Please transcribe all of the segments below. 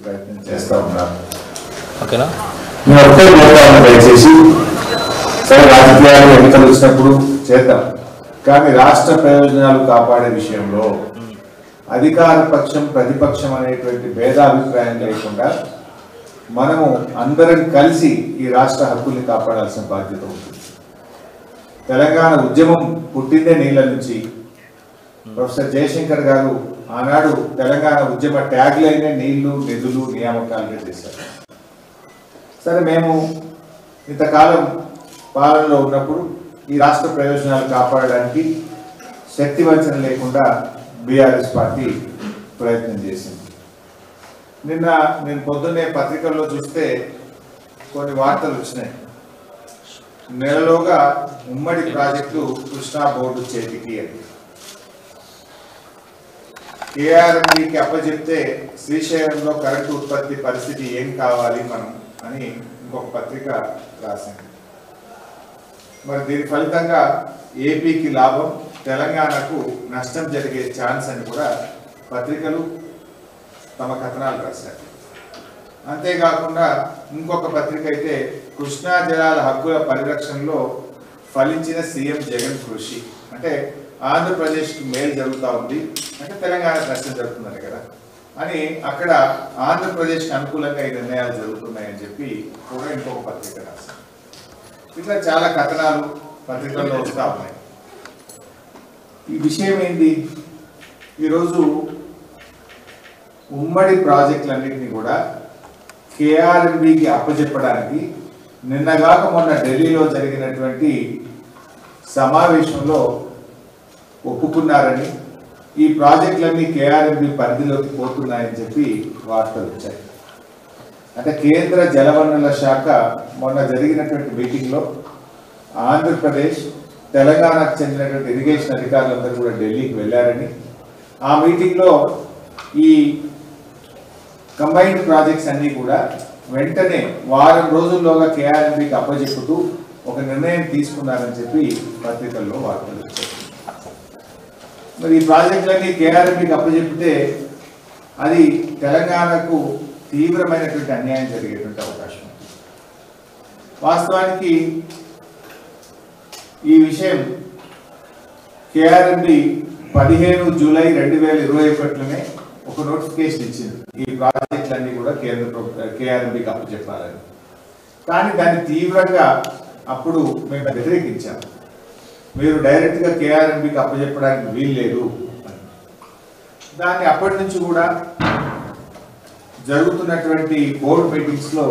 ప్రయత్నం చేస్తూ ఉన్నారు. ఓకేనా? నేను ఒకటే కోరుతాను, దయచేసి సరే రాజకీయాలు ఎన్నికలు వచ్చినప్పుడు చేద్దాం, కానీ రాష్ట్ర ప్రయోజనాలు కాపాడే విషయంలో అధికార పక్షం ప్రతిపక్షం అనేటువంటి భేదాభిప్రాయం లేకుండా మనము అందరం కలిసి ఈ రాష్ట్ర హక్కుల్ని కాపాడాల్సిన బాధ్యత ఉంటుంది. తెలంగాణ ఉద్యమం పుట్టిందే నీళ్ళ నుంచి. ప్రొఫెసర్ జయశంకర్ గారు ఆనాడు తెలంగాణ ఉద్యమ ట్యాగ్ లైనే నీళ్లు, నిధులు, నియామకాలుగా చేశారు. సరే, మేము ఇంతకాలం పాలనలో ఉన్నప్పుడు ఈ రాష్ట్ర ప్రయోజనాలు కాపాడడానికి శక్తి వంచన లేకుండా బీఆర్ఎస్ పార్టీ ప్రయత్నం చేసింది. నిన్న నేను పొద్దున్నే పత్రికల్లో చూస్తే కొన్ని వార్తలు వచ్చినాయి. నెలలోగా ఉమ్మడి ప్రాజెక్టు కృష్ణా బోర్డు చేతికి అని కేఆర్ఎంబీకి అప్పచెప్తే శ్రీశైలంలో కరెంటు ఉత్పత్తి పరిస్థితి ఏం కావాలి మనం అని ఇంకొక పత్రిక రాసింది. మరి దీని ఫలితంగా ఏపీకి లాభం, తెలంగాణకు నష్టం జరిగే ఛాన్స్ అని కూడా పత్రికలు తమ కథనాలు రాశారు. అంతేకాకుండా ఇంకొక పత్రిక అయితే కృష్ణా జలాల హక్కుల పరిరక్షణలో ఫలించిన సీఎం జగన్ కృషి, అంటే ఆంధ్రప్రదేశ్కి మేలు జరుగుతూ ఉంది, అంటే తెలంగాణకు నష్టం జరుగుతుందని కదా అని అక్కడ ఆంధ్రప్రదేశ్కి అనుకూలంగా ఈ నిర్ణయాలు జరుగుతున్నాయని చెప్పి కూడా ఇంకొక పత్రిక రాశారు. ఇట్లా చాలా కథనాలు పత్రికల్లో వస్తూ ఉన్నాయి. ఈ విషయం ఏంటి? ఈరోజు ఉమ్మడి ప్రాజెక్టులన్నింటినీ కూడా కేఆర్ఎంబీకి అప్పచెప్పడానికి నిన్నగాక మొన్న ఢిల్లీలో జరిగినటువంటి సమావేశంలో ఒప్పుకున్నారని, ఈ ప్రాజెక్టులన్నీ కేఆర్ఎంబీ పరిధిలోకి పోతున్నాయని చెప్పి వార్తలు వచ్చాయి. అంటే కేంద్ర జలవనరుల శాఖ మొన్న జరిగినటువంటి మీటింగ్లో ఆంధ్రప్రదేశ్, తెలంగాణకు చెందినటువంటి ఇరిగేషన్ అధికారులందరూ కూడా ఢిల్లీకి వెళ్ళారని, ఆ మీటింగ్లో ఈ కంబైన్డ్ ప్రాజెక్ట్స్ అన్నీ కూడా వెంటనే వారం రోజుల్లోగా కేఆర్ఎంబీకి అప్పచెప్పుతూ ఒక నిర్ణయం తీసుకున్నారని చెప్పి పత్రికల్లో వార్తలు వచ్చాయి. మరి ఈ ప్రాజెక్టులన్నీ కేఆర్ఎంబీకి అప్పచెప్పితే అది తెలంగాణకు తీవ్రమైనటువంటి అన్యాయం జరిగేటువంటి అవకాశం ఉంది. వాస్తవానికి ఈ విషయం కేఆర్ఎంబీ 15 జూలై 2021లోనే ఒక నోటిఫికేషన్ ఇచ్చింది, ఈ ప్రాజెక్టులన్నీ కూడా కేఆర్ఎంబీకి అప్పచెప్పాలని. కానీ దాన్ని తీవ్రంగా అప్పుడు మేము వ్యతిరేకించాము. మీరు డైరెక్ట్గా కేఆర్ఎంబీకి అప్పచెప్పడానికి వీల్లేదు అని. దాన్ని అప్పటి నుంచి కూడా జరుగుతున్నటువంటి బోర్డు మీటింగ్స్లో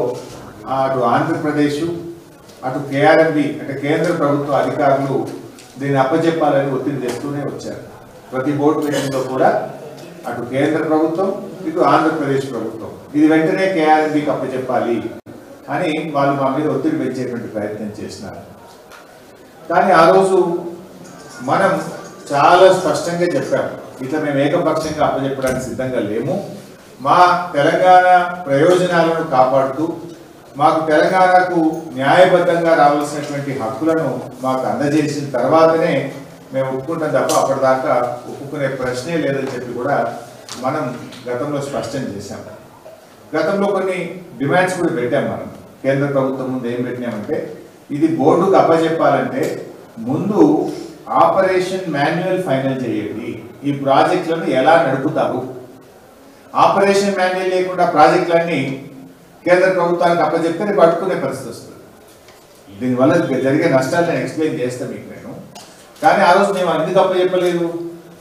అటు ఆంధ్రప్రదేశ్, అటు కేఆర్ఎంబీ అంటే కేంద్ర ప్రభుత్వ అధికారులు దీన్ని అప్పచెప్పాలని ఒత్తిడి చేస్తూనే వచ్చారు. ప్రతి బోర్డు మీటింగ్లో కూడా అటు కేంద్ర ప్రభుత్వం, ఇటు ఆంధ్రప్రదేశ్ ప్రభుత్వం ఇది వెంటనే కేఆర్ఎంబీకి అప్పచెప్పాలి అని వాళ్ళు మా మీద ఒత్తిడి పెంచేటువంటి ప్రయత్నం చేసినారు. కానీ ఆ రోజు మనం చాలా స్పష్టంగా చెప్పాము, ఇట్లా మేము ఏకపక్షంగా అప్పచెప్పడానికి సిద్ధంగా లేము. మా తెలంగాణ ప్రయోజనాలను కాపాడుతూ మాకు తెలంగాణకు న్యాయబద్ధంగా రావాల్సినటువంటి హక్కులను మాకు అందజేసిన తర్వాతనే మేము ఒప్పుకుంటాం తప్ప అప్పటిదాకా ఒప్పుకునే ప్రశ్నే లేదని చెప్పి కూడా మనం గతంలో స్పష్టం చేశాం. గతంలో కొన్ని డిమాండ్స్ కూడా పెట్టాం. మనం కేంద్ర ప్రభుత్వం ముందు ఏం పెట్టినామంటే, ఇది బోర్డుకు అప్పచెప్పాలంటే ముందు ఆపరేషన్ మాన్యువల్ ఫైనల్ చేయండి, ఈ ప్రాజెక్టులను ఎలా నడుపుతారు. ఆపరేషన్ మాన్యువల్ లేకుండా ప్రాజెక్టులన్నీ కేంద్ర ప్రభుత్వానికి అప్పచెప్తే రేపు అడ్డుకునే పరిస్థితి వస్తుంది. దీనివల్ల జరిగే నష్టాలు నేను ఎక్స్ప్లెయిన్ చేస్తాను మీకు నేను. కానీ ఆ రోజు మేము ఎందుకు అప్పచెప్పలేదు?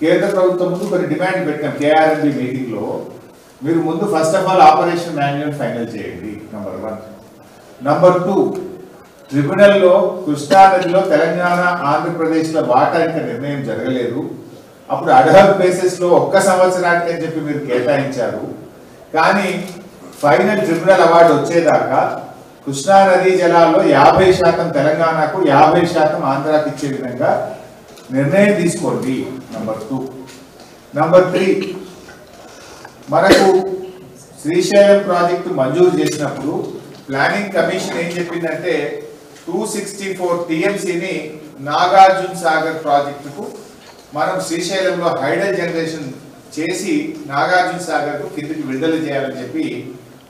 కేంద్ర ప్రభుత్వం ముందు కొన్ని డిమాండ్ పెట్టాం కేఆర్ఎంబీ మీటింగ్లో. మీరు ముందు first of all operation manual final చేయండి, నంబర్ 1. నంబర్ 2, ట్రిబ్యునల్లో కృష్ణా నదిలో తెలంగాణ ఆంధ్రప్రదేశ్లో వాటా ఇంకా నిర్ణయం జరగలేదు. అప్పుడు అడ్హాక్ బేసిస్లో 1 సంవత్సరానికి అని చెప్పి మీరు కేటాయించారు. కానీ ఫైనల్ ట్రిబ్యునల్ అవార్డు వచ్చేదాకా కృష్ణా నదీ జలాల్లో 50% తెలంగాణకు, 50% ఆంధ్రాకి ఇచ్చే విధంగా నిర్ణయం తీసుకోండి, నంబర్ 2. నంబర్ 3, మనకు శ్రీశైలం ప్రాజెక్టు మంజూరు చేసినప్పుడు ప్లానింగ్ కమిషన్ ఏం చెప్పిందంటే 264 టీఎంసీని నాగార్జున సాగర్ ప్రాజెక్టుకు మనం శ్రీశైలంలో హైడల్ జనరేషన్ చేసి నాగార్జున సాగర్కు కిందికి విడుదల చేయాలని చెప్పి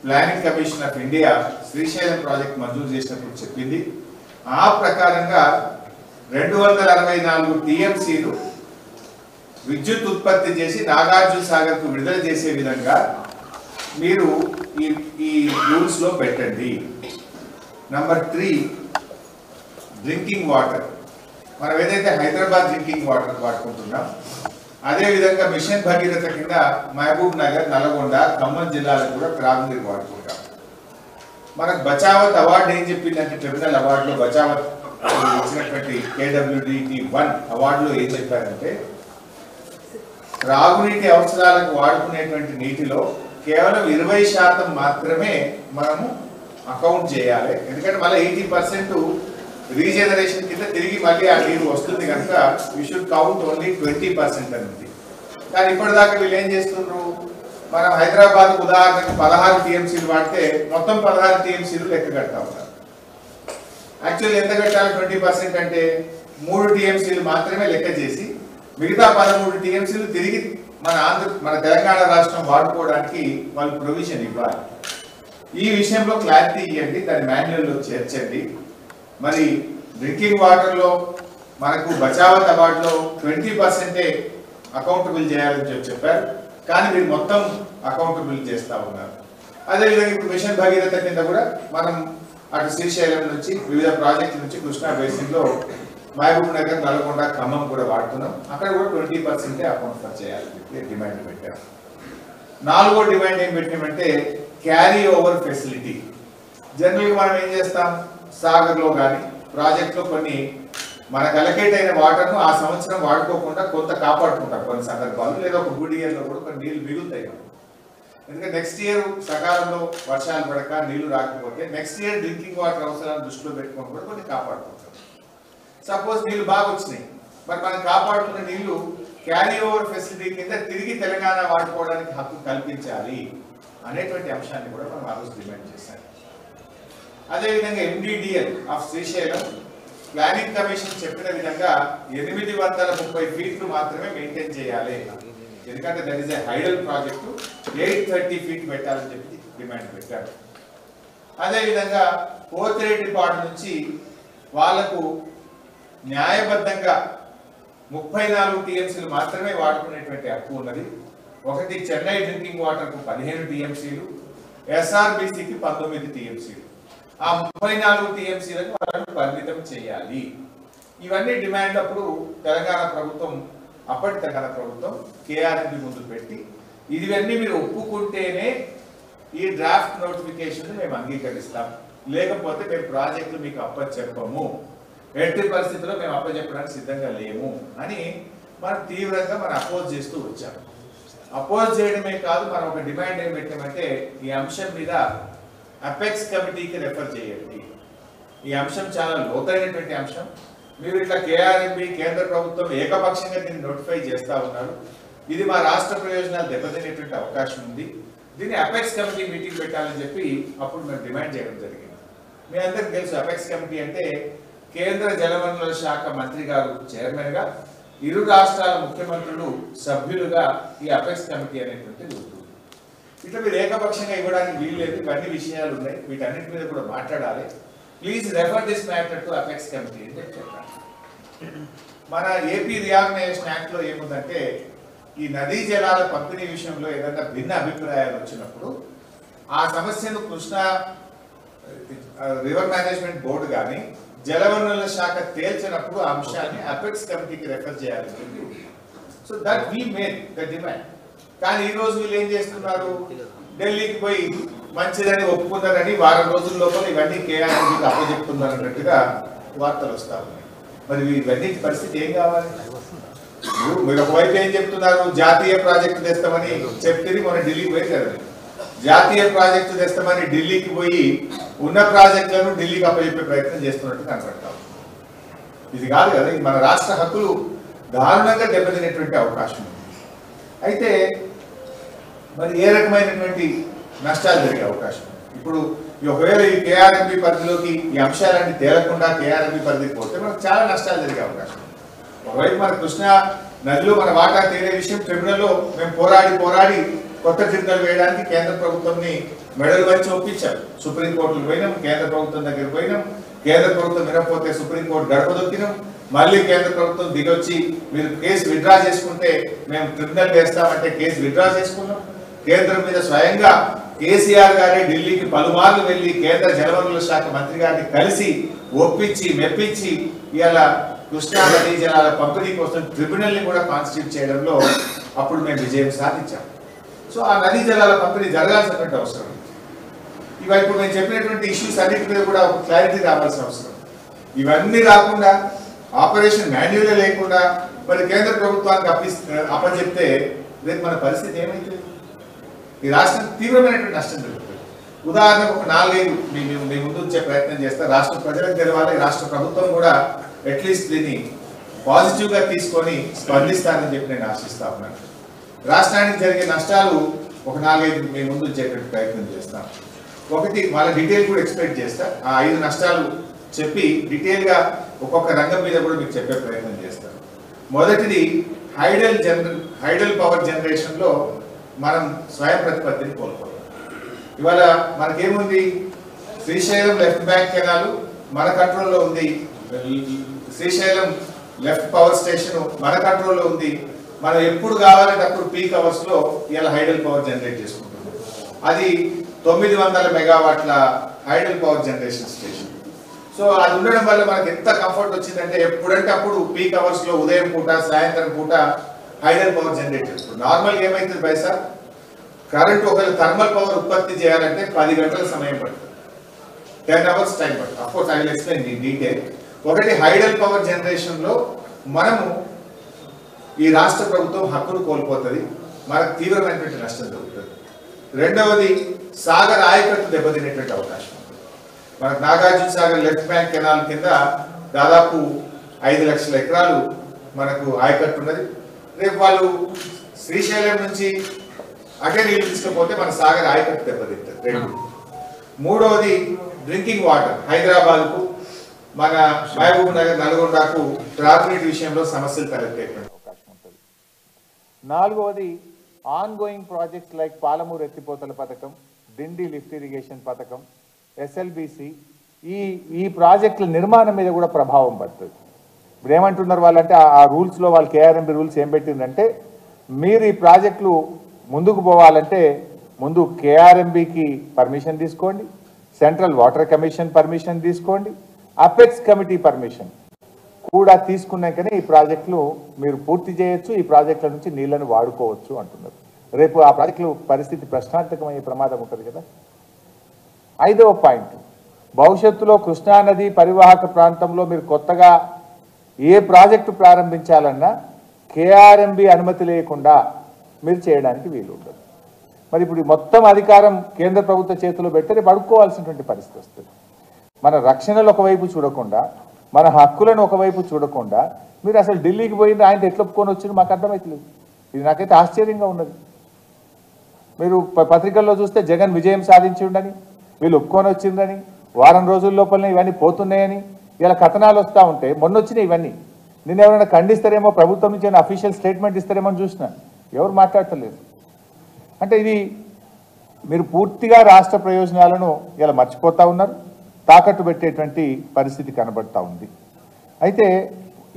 planning commission of India Srisailam project మంజూరు చేసినప్పుడు చెప్పింది. ఆ ప్రకారంగా 264 టీఎంసీలు విద్యుత్ ఉత్పత్తి చేసి నాగార్జున సాగర్ కు విడుదల చేసే విధంగా మీరు ఈ రూల్స్ లో పెట్టండి. Number 3 drinking water. మనం ఏదైతే హైదరాబాద్ డ్రింకింగ్ వాటర్ వాడుకుంటున్నాం అదే విధంగా మిషన్ భగీరథ కింద మహబూబ్ నగర్, నల్గొండ, ఖమ్మం జిల్లాలకు కూడా త్రాగునీరు వాడుకుంటాం. మనకు బచావత్ అవార్డు ఏం చెప్పిందంటే ట్రిబ్యునల్ అవార్డులో బచావత్ ఇచ్చినటువంటి KWDT 1 అవార్డులో ఏం చెప్పారంటే త్రాగునీటి అవసరాలకు వాడుకునేటువంటి నీటిలో కేవలం 20% మాత్రమే మనము అకౌంట్ చేయాలి. ఎందుకంటే మళ్ళీ 80% రీజనరేషన్ కింద తిరిగి మళ్ళీ ఆ నీరు వస్తుంది కనుక వీ షుడ్ కౌంట్ ఓన్లీ 20% అని ఉంది. కానీ ఇప్పటిదాకా వీళ్ళు ఏం చేస్తున్నారు, మనం హైదరాబాద్ ఉదాహరణకు 16 టీఎంసీలు వాడితే మొత్తం 16 టీఎంసీలు లెక్క కడతా ఉన్నారు. యాక్చువల్లీ ఎంత కట్టాలి 20% అంటే 3 టీఎంసీలు మాత్రమే లెక్క చేసి మిగతా 13 టీఎంసీలు తిరిగి మన తెలంగాణ రాష్ట్రం వాడుకోవడానికి వాళ్ళు ప్రొవిజన్ ఇవ్వాలి. ఈ విషయంలో క్లారిటీ ఇవ్వండి, దాని మాన్యువల్లో చేర్చండి. మరి డ్రింకింగ్ వాటర్లో మనకు బచావత్ అవార్డులో 20% అకౌంటబుల్ చేయాలని చెప్పారు, కానీ మీరు మొత్తం అకౌంటబుల్ చేస్తూ ఉన్నారు. అదేవిధంగా ఇప్పుడు మిషన్ భగీరథ కింద కూడా మనం అటు శ్రీశైలం నుంచి వివిధ ప్రాజెక్టుల నుంచి కృష్ణా బేసిన్లో మహబూబ్ నగర్, నల్గొండ, ఖమ్మం కూడా వాడుతున్నాం. అక్కడ కూడా 20% అకౌంట్ ఫర్ చేయాలని చెప్పి డిమాండ్ పెట్టారు. 4వ డిమాండ్ ఏం పెట్టామంటే క్యారీ ఓవర్ ఫెసిలిటీ. జనరల్గా మనం ఏం చేస్తాం, సాగర్లో కానీ ప్రాజెక్ట్లో కొన్ని మనకు అలకేట్ అయిన వాటర్ను ఆ సంవత్సరం వాడుకోకుండా కొంత కాపాడుకుంటాం కొన్ని సందర్భాలు, లేదా ఒక గుడ్ ఇయర్లో కూడా కొన్ని నీళ్ళు మిగులుతాయి. ఎందుకంటే నెక్స్ట్ ఇయర్ సకాలంలో వర్షాలు పడక నీళ్లు రాకపోతే నెక్స్ట్ ఇయర్ డ్రింకింగ్ వాటర్ అవసరాలను దృష్టిలో పెట్టుకొని కూడా కొన్ని కాపాడుకుంటాం. సపోజ్ నీళ్లు బాగా వచ్చినాయి, మరి మనం కాపాడుకున్న నీళ్లు క్యారీ ఓవర్ ఫెసిలిటీ కింద తిరిగి తెలంగాణ వాడుకోవడానికి హక్కు కల్పించాలి అనేటువంటి అంశాన్ని కూడా మనం ఆ రోజు డిమాండ్ చేశాం. అదేవిధంగా MDDL of Srisailam planning commission చెప్పిన విధంగా 830 ఫీట్లు మాత్రమే మెయింటైన్ చేయాలి. ఎందుకంటే that is a hydel project, 830 feet పెట్టాలని చెప్పి డిమాండ్ పెట్టారు. అదేవిధంగా పోతిరెడ్డిపాడు నుంచి వాళ్లకు న్యాయబద్ధంగా 34 టీఎంసీలు మాత్రమే వాడుకునేటువంటి హక్కు ఉన్నది. ఒకటి చెన్నై డ్రింకింగ్ వాటర్కు 15 టీఎంసీలు, SRBCకి 19 టీఎంసీలు. ఆ 34 టీఎంసీలకు వాళ్ళని పరిమితం చేయాలి. ఇవన్నీ డిమాండ్ అప్పుడు తెలంగాణ ప్రభుత్వం, అప్పటి తెలంగాణ ప్రభుత్వం KRMB ముందు పెట్టి ఇవన్నీ మీరు ఒప్పుకుంటేనే ఈ డ్రాఫ్ట్ నోటిఫికేషన్ మేము అంగీకరిస్తాం, లేకపోతే మేము ప్రాజెక్టులు మీకు అప్పచెప్పము, ఎట్టి పరిస్థితుల్లో మేము అప్పచెప్పడానికి సిద్ధంగా లేము అని మనం తీవ్రంగా అపోజ్ చేస్తూ వచ్చాము. అపోజ్ చేయడమే కాదు, మనం ఒక డిమాండ్ ఏం పెట్టామంటే ఈ అంశం మీద అపెక్స్ కమిటీకి రెఫర్ చేయండి. ఈ అంశం చాలా లోతైనటువంటి అంశం. మీరు ఇట్లా KRMB కేంద్ర ప్రభుత్వం ఏకపక్షంగా దీన్ని నోటిఫై చేస్తూ ఉన్నారు. ఇది మా రాష్ట్ర ప్రయోజనాలు దెబ్బతినేటువంటి అవకాశం ఉంది. దీన్ని అపెక్స్ కమిటీ మీటింగ్ పెట్టాలని చెప్పి అప్పుడు మేము డిమాండ్ చేయడం జరిగింది. మీ అందరికి తెలుసు అపెక్స్ కమిటీ అంటే కేంద్ర జలవనరుల శాఖ మంత్రి గారు చైర్మన్గా, ఇరు రాష్ట్రాల ముఖ్యమంత్రులు సభ్యులుగా ఈ అపెక్స్ కమిటీ అనేటువంటిది ఉంటుంది. ఇట్లా మీరు ఏకపక్షంగా ఇవ్వడానికి వీలు లేదు. ఇవన్నీ విషయాలు ఉన్నాయి, వీటన్నిటి మీద కూడా మాట్లాడాలి. Please refer this matter to apex committee అని చెప్పాను. మన ఏపీ రీఆర్గనైజేషన్ యాక్ట్ లో ఏముందంటే ఈ నదీ జలాల పంపిణీ విషయంలో ఏదైనా భిన్న అభిప్రాయాలు వచ్చినప్పుడు ఆ సమస్యను కృష్ణా రివర్ మేనేజ్మెంట్ బోర్డు కానీ జలవనరుల శాఖ తేల్చినప్పుడు ఆ అంశాన్ని అపెక్స్ కమిటీకి రెఫర్ చేయాలి. So that we made the demand. కానీ ఈ రోజు వీళ్ళు ఏం చేస్తున్నారు, ఢిల్లీకి పోయి మంచిదని ఒప్పుకున్నారని వారం రోజుల లోపల ఇవన్నీ KRMBకి అప్పచెప్తున్నారు అన్నట్టుగా వార్తలు వస్తా ఉన్నాయి. మరి ఇవన్నీ పరిస్థితి ఏం కావాలి? మీరు ఒకవైపు ఏం చెప్తున్నారు, జాతీయ ప్రాజెక్టు తెస్తామని చెప్తే మొన్న ఢిల్లీకి పోయి కదా, జాతీయ ప్రాజెక్టు తెస్తామని ఢిల్లీకి పోయి ఉన్న ప్రాజెక్టులను ఢిల్లీకి అప్పచెప్పే ప్రయత్నం చేస్తున్నట్టు కనపడతాం. ఇది కాదు కదా, ఇది మన రాష్ట్ర హక్కులు దారుణంగా దెబ్బతినేటువంటి అవకాశం ఉంది. అయితే మరి ఏ రకమైనటువంటి నష్టాలు జరిగే అవకాశం? ఇప్పుడు ఒకవేళ ఈ KRMB పరిధిలోకి ఈ అంశాలన్నీ తేలకుండా KRMB పరిధికి పోతే మనకు చాలా నష్టాలు జరిగే అవకాశం. ఒకవైపు మన కృష్ణా నదిలో మన వాటా తేలే విషయం ట్రిబ్యునల్లో మేము పోరాడి కొత్త ట్రిబ్యునల్ వేయడానికి కేంద్ర ప్రభుత్వంని మెడలు వచ్చి ఒప్పించారు. సుప్రీంకోర్టుకు పోయినాం, కేంద్ర ప్రభుత్వం దగ్గర పోయినాం, కేంద్ర ప్రభుత్వం వినకపోతే సుప్రీంకోర్టు గడప దొక్కినాం, మళ్ళీ కేంద్ర ప్రభుత్వం దిగొచ్చి మీరు కేసు విత్డ్రా చేసుకుంటే మేము ట్రిబ్యునల్ వేస్తామంటే కేసు విత్డ్రా చేసుకున్నాం. కేంద్రం మీద స్వయంగా కేసీఆర్ గారే ఢిల్లీకి పలుమార్లు వెళ్లి కేంద్ర జలవనరుల శాఖ మంత్రి గారిని కలిసి ఒప్పించి మెప్పించి ఇవాళ కృష్ణా నదీ జలాల పంపిణీ కోసం ట్రిబ్యునల్ ని కూడా కాన్స్టిట్యూట్ చేయడంలో అప్పుడు మేము విజయం సాధించాం. సో ఆ నదీ జలాల పంపిణీ జరగాల్సినటువంటి అవసరం. ఇవాళ ఇప్పుడు నేను చెప్పినటువంటి ఇష్యూస్ అన్నిటి మీద కూడా ఒక క్లారిటీ రావాల్సిన అవసరం. ఇవన్నీ రాకుండా ఆపరేషన్ మాన్యువల్ లేకుండా మరి కేంద్ర ప్రభుత్వానికి అప్పచెప్తే రేపు మన పరిస్థితి ఏమైతుంది? ఈ రాష్ట్రం తీవ్రమైనటువంటి నష్టం జరుగుతుంది. ఉదాహరణకు ఒక 4-5 మీ ముందు వచ్చే ప్రయత్నం చేస్తా. రాష్ట్ర ప్రజలకు తెలవాలి, రాష్ట్ర ప్రభుత్వం కూడా అట్లీస్ట్ దీన్ని పాజిటివ్ గా తీసుకొని స్పందిస్తారని చెప్పి నేను ఆశిస్తా ఉన్నాను. రాష్ట్రానికి జరిగే నష్టాలు ఒక 4-5 మీ ముందు వచ్చేటువంటి ప్రయత్నం చేస్తాను. ఒకటి వాళ్ళ డీటెయిల్ కూడా ఎక్స్పెక్ట్ చేస్తా. ఆ 5 నష్టాలు చెప్పి డీటెయిల్ గా ఒక్కొక్క రంగం మీద కూడా మీకు చెప్పే ప్రయత్నం చేస్తాను. మొదటిది హైడల్ పవర్ జనరేషన్ లో మనం స్వయం ప్రతిపత్తిని కోల్పోతాం. ఇవాళ మనకేముంది, శ్రీశైలం లెఫ్ట్ బ్యాంక్ కెనాల్ మన కంట్రోల్లో ఉంది, శ్రీశైలం లెఫ్ట్ పవర్ స్టేషన్ మన కంట్రోల్లో ఉంది. మనం ఎప్పుడు కావాలంటే అప్పుడు పీక్ అవర్స్ లో ఇలా హైడల్ పవర్ జనరేట్ చేసుకుంటుంది. అది 900 మెగావాట్ల hydel power generation station. So అది ఉండడం వల్ల మనకి ఎంత కంఫర్ట్ వచ్చిందంటే ఎప్పుడంటే అప్పుడు పీక్ అవర్స్ లో ఉదయం పూట సాయంత్రం పూట హైడల్ పవర్ జనరేట్ చేస్తుంది. నార్మల్గా ఏమైతుంది పైసా, కరెంట్ ఒకవేళ థర్మల్ పవర్ ఉత్పత్తి చేయాలంటే 10 గంటల సమయం పడుతుంది, 10 hours టైం పడుతుంది. Of course I will explain in detail. ఒకటి హైడల్ పవర్ జనరేషన్ లో మనము ఈ రాష్ట్ర ప్రభుత్వం హక్కును కోల్పోతుంది, మనకు తీవ్రమైనటువంటి నష్టం జరుగుతుంది. రెండవది సాగర్ ఆయకట్టు దెబ్బతినేటువంటి అవకాశం. మనకు Nagarjuna Sagar left bank canal కింద దాదాపు 5 లక్షల ఎకరాలు మనకు ఆయకట్టు ఉన్నది. రేపు వాళ్ళు శ్రీశైలం నుంచి అటే నీళ్ళు తీసుకపోతే మన సాగర్ ఆయకట్టు దెబ్బతింటుంది. రెండు. మూడవది డ్రింకింగ్ వాటర్. హైదరాబాద్కు మన మహబూబ్ నగర్ నల్గొండకు త్రాగునీటి విషయంలో సమస్యలు తలెత్తేటువంటి అవకాశం ఉంటుంది. నాలుగవది on going projects like Palamuru ఎత్తిపోతల పథకం, డిండి లిఫ్ట్ ఇరిగేషన్ పథకం, ఎస్ఎల్బిసి, ఈ ప్రాజెక్టుల నిర్మాణం మీద కూడా ప్రభావం పడుతుంది. ఇప్పుడు ఏమంటున్నారు వాళ్ళంటే ఆ రూల్స్లో వాళ్ళు కేఆర్ఎంబి రూల్స్ ఏం పెట్టిందంటే, మీరు ఈ ప్రాజెక్టులు ముందుకు పోవాలంటే ముందు కేఆర్ఎంబికి పర్మిషన్ తీసుకోండి, సెంట్రల్ వాటర్ కమిషన్ పర్మిషన్ తీసుకోండి, అపెక్స్ కమిటీ పర్మిషన్ కూడా తీసుకున్నాకనే ఈ ప్రాజెక్టులు మీరు పూర్తి చేయొచ్చు, ఈ ప్రాజెక్టుల నుంచి నీళ్లను వాడుకోవచ్చు అంటున్నారు. రేపు ఆ ప్రాజెక్టులు పరిస్థితి ప్రశ్నార్థకమయ్యే ప్రమాదం ఉంటుంది కదా. 5వ పాయింట్, భవిష్యత్తులో కృష్ణానది పరివాహక ప్రాంతంలో మీరు కొత్తగా ఏ ప్రాజెక్టు ప్రారంభించాలన్నా కేఆర్ఎంబి అనుమతి లేకుండా మీరు చేయడానికి వీలు ఉండదు. మరి ఇప్పుడు మొత్తం అధికారం కేంద్ర ప్రభుత్వ చేతిలో పెట్టి రేపు అడుక్కోవాల్సినటువంటి పరిస్థితి వస్తుంది. మన రక్షణలు ఒకవైపు చూడకుండా, మన హక్కులను ఒకవైపు చూడకుండా మీరు అసలు ఢిల్లీకి పోయింది ఆయన ఎట్లా ఒప్పుకొని వచ్చింది మాకు అర్థమవుతలేదు. ఇది నాకైతే ఆశ్చర్యంగా ఉన్నది. మీరు పత్రికల్లో చూస్తే జగన్ విజయం సాధించి ఉండని, వీళ్ళు ఒప్పుకొని వచ్చిందని, వారం రోజుల లోపలనే ఇవన్నీ పోతున్నాయని ఇలా కథనాలు వస్తూ ఉంటే మొన్న వచ్చినాయి ఇవన్నీ. నిన్న ఎవరైనా ఖండిస్తారేమో, ప్రభుత్వం నుంచి ఏమైనా అఫీషియల్ స్టేట్మెంట్ ఇస్తారేమో అని చూసిన, ఎవరు మాట్లాడతలేదు. అంటే ఇది మీరు పూర్తిగా రాష్ట్ర ప్రయోజనాలను ఇలా మర్చిపోతూ ఉన్నారు, తాకట్టు పెట్టేటువంటి పరిస్థితి కనబడతా ఉంది. అయితే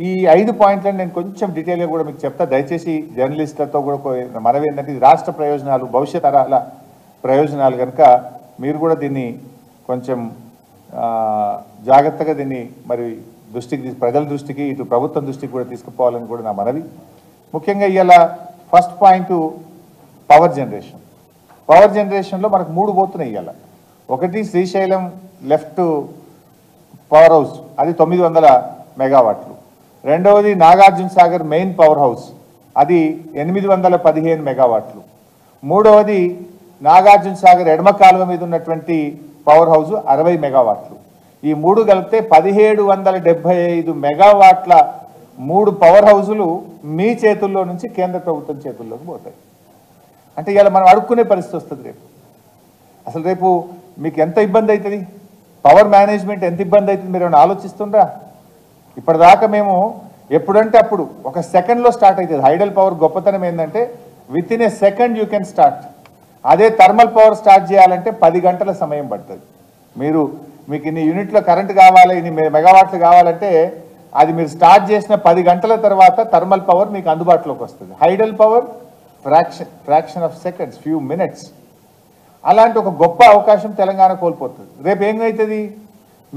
ఈ 5 పాయింట్లను నేను కొంచెం డీటెయిల్గా కూడా మీకు చెప్తా. దయచేసి జర్నలిస్టులతో కూడా మనవి ఏంటంటే ఇది రాష్ట్ర ప్రయోజనాలు, భవిష్యత్ తరాల ప్రయోజనాలు కనుక మీరు కూడా దీన్ని కొంచెం జాగ్రత్తగా దీన్ని మరి దృష్టికి, ప్రజల దృష్టికి, ఇటు ప్రభుత్వం దృష్టికి కూడా తీసుకుపోవాలని కూడా నా మనవి. ముఖ్యంగా ఇవాళ first point power generation. Power జనరేషన్లో మనకు 3 పోతున్నాయి ఇవాళ. ఒకటి శ్రీశైలం లెఫ్ట్ పవర్ హౌస్, అది 900 మెగావాట్లు. రెండవది Nagarjuna Sagar main power house, అది 815 మెగావాట్లు. మూడవది నాగార్జున సాగర్ ఎడమ కాలువ మీద ఉన్నటువంటి పవర్ హౌస్ 60 మెగావాట్లు. ఈ 3 కలిపితే 1775 మెగావాట్ల 3 పవర్ హౌజులు మీ చేతుల్లో నుంచి కేంద్ర ప్రభుత్వం చేతుల్లోకి పోతాయి. అంటే ఇలా మనం అడుక్కునే పరిస్థితి వస్తుంది రేపు. అసలు రేపు మీకు ఎంత ఇబ్బంది అవుతుంది, పవర్ మేనేజ్మెంట్ ఎంత ఇబ్బంది అవుతుంది మీరు ఏమైనా ఆలోచిస్తుండ్రా? ఇప్పటిదాకా మేము ఎప్పుడంటే అప్పుడు ఒక సెకండ్లో స్టార్ట్ అవుతుంది. హైడల్ పవర్ గొప్పతనం ఏంటంటే with in a second you can start. అదే థర్మల్ పవర్ స్టార్ట్ చేయాలంటే 10 గంటల సమయం పడుతుంది. మీకు ఇన్ని యూనిట్లో కరెంట్ కావాలి, ఇన్ని మెగావాట్లు కావాలంటే అది మీరు స్టార్ట్ చేసిన 10 గంటల తర్వాత థర్మల్ పవర్ మీకు అందుబాటులోకి వస్తుంది. Hydel power fraction of seconds, few minutes. అలాంటి ఒక గొప్ప అవకాశం తెలంగాణ కోల్పోతుంది. రేపు ఏమవుతుంది?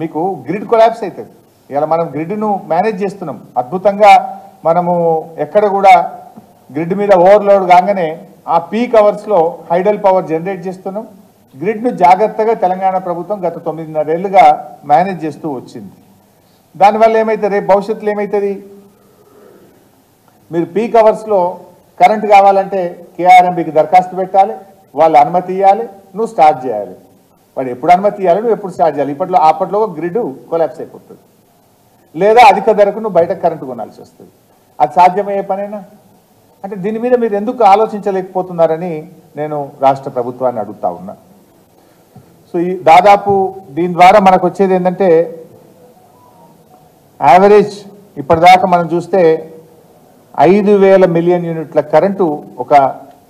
మీకు గ్రిడ్ కొలాప్స్ అవుతుంది. ఇలా మనం గ్రిడ్ను మేనేజ్ చేస్తున్నాం అద్భుతంగా. మనము ఎక్కడ కూడా గ్రిడ్ మీద ఓవర్లోడ్ కాగానే ఆ పీక్ అవర్స్లో హైడల్ పవర్ జనరేట్ చేస్తున్నాం. గ్రిడ్ను జాగ్రత్తగా తెలంగాణ ప్రభుత్వం గత 9.5 ఏళ్లుగా మేనేజ్ చేస్తూ వచ్చింది. దానివల్ల ఏమవుతుంది? రేపు భవిష్యత్తులో ఏమవుతుంది? మీరు పీక్ అవర్స్లో కరెంట్ కావాలంటే కేఆర్ఎంబీకి దరఖాస్తు పెట్టాలి, వాళ్ళు అనుమతి ఇవ్వాలి, నువ్వు స్టార్ట్ చేయాలి. వాడు ఎప్పుడు అనుమతి ఇవ్వాలి, నువ్వు ఎప్పుడు స్టార్ట్ చేయాలి. అప్పట్లో గ్రిడ్ కొలాప్స్ అయిపోతుంది. లేదా అధిక ధరకు నువ్వు బయట కరెంటు కొనాల్సి వస్తుంది. అది సాధ్యమయ్యే పనేనా? అంటే దీని మీద మీరు ఎందుకు ఆలోచించలేకపోతున్నారని నేను రాష్ట్ర ప్రభుత్వాన్ని అడుగుతా ఉన్నా. సో ఈ దాదాపు దీని ద్వారా మనకు వచ్చేది ఏంటంటే యావరేజ్ ఇప్పటిదాకా మనం చూస్తే 5,000 మిలియన్ యూనిట్ల కరెంటు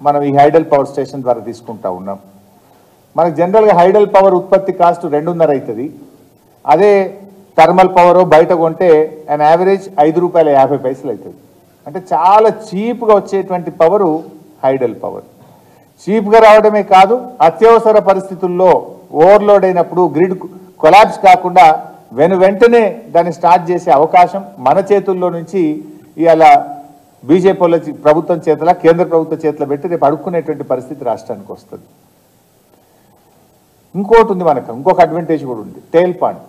మనం ఈ హైడల్ పవర్ స్టేషన్ ద్వారా తీసుకుంటా ఉన్నాం. మనకు జనరల్గా హైడల్ పవర్ ఉత్పత్తి కాస్ట్ 2.5 అవుతుంది. అదే థర్మల్ పవర్ బయట కొంటే అండ్ యావరేజ్ ₹5.50 అవుతుంది. అంటే చాలా చీప్గా వచ్చేటువంటి పవరు హైడల్ పవర్. చీప్గా రావడమే కాదు, అత్యవసర పరిస్థితుల్లో ఓవర్లోడ్ అయినప్పుడు గ్రిడ్ కొలాప్స్ కాకుండా వెంటనే దాన్ని స్టార్ట్ చేసే అవకాశం మన చేతుల్లో నుంచి ఇవాళ బీజేపీ ప్రభుత్వం చేతుల, కేంద్ర ప్రభుత్వ చేతుల పెట్టి రేపు అడుక్కునేటువంటి పరిస్థితి రాష్ట్రానికి వస్తుంది. ఇంకోటి ఉంది, ఇంకొక అడ్వాంటేజ్ కూడా ఉంది. టేల్ పాండ్.